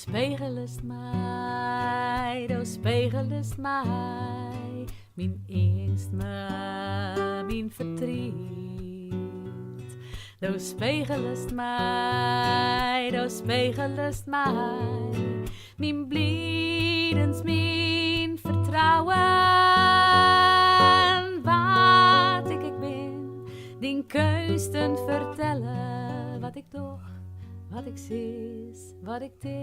spiegelest mij, mijn angst, mijn verdriet. Du spiegelest mij, mijn bliedens, mijn vertrouwen. Wat ik ben, die kunsten vertellen, wat ik doe, wat ik zie, wat ik denk.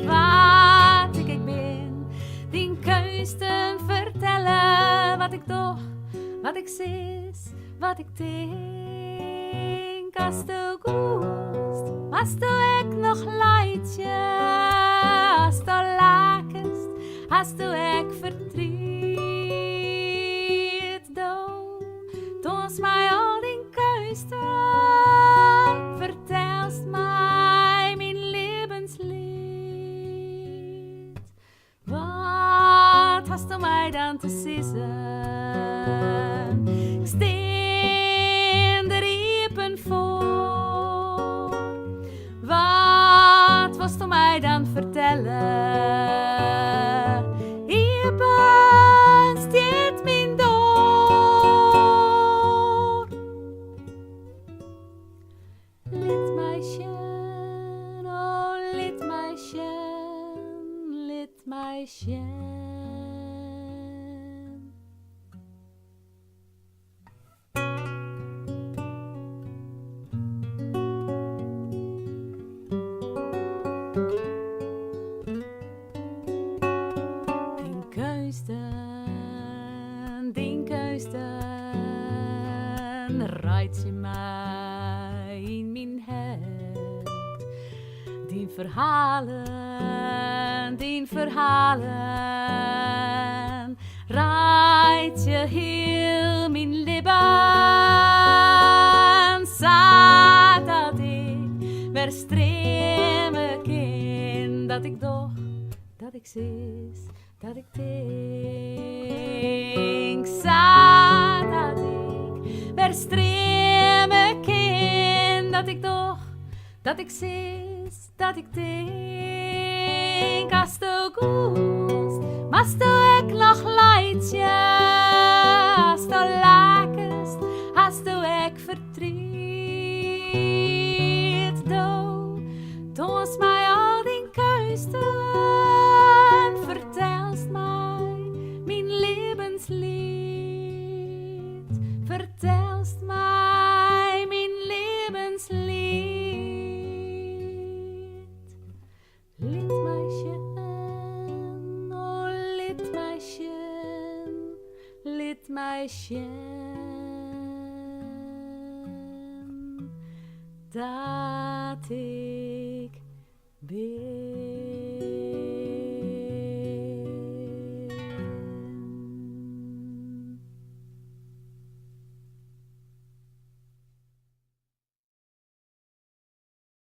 Wat ik ben, die kunsten vertellen, wat ik doe, wat ik zie, wat ik denk. Als du goest, als du ik nog leidje, als du lakest, als du ik verdriet. Toons mij al die kunsten, vertelst mij mijn levenslied. Wat hast du mij dan te zeggen? Ik steen de riepen voor. Wat was du mij dan vertellen? Hier steekt mijn door. Litmeisje, oh litmeisje, litmeisje. Die kuisten, rijdt je mij in mijn hart. Die verhalen, rijdt je heel mijn lippen. Zat dat ik weer stremen kind, dat ik doch, dat ik zie, dat ik denk. Zat dat ik weer stremen kind, dat ik doch, dat ik zie, dat ik denk. Als du goest, mas du ik nog leidje, als du lakest, als du ik verdriet. Toons mij al die kunsten, vertelst mij mijn levenslied. Vertelst mij mijn levenslied. Litmeisje, oh litmeisje, litmeisje. Dat ik ben.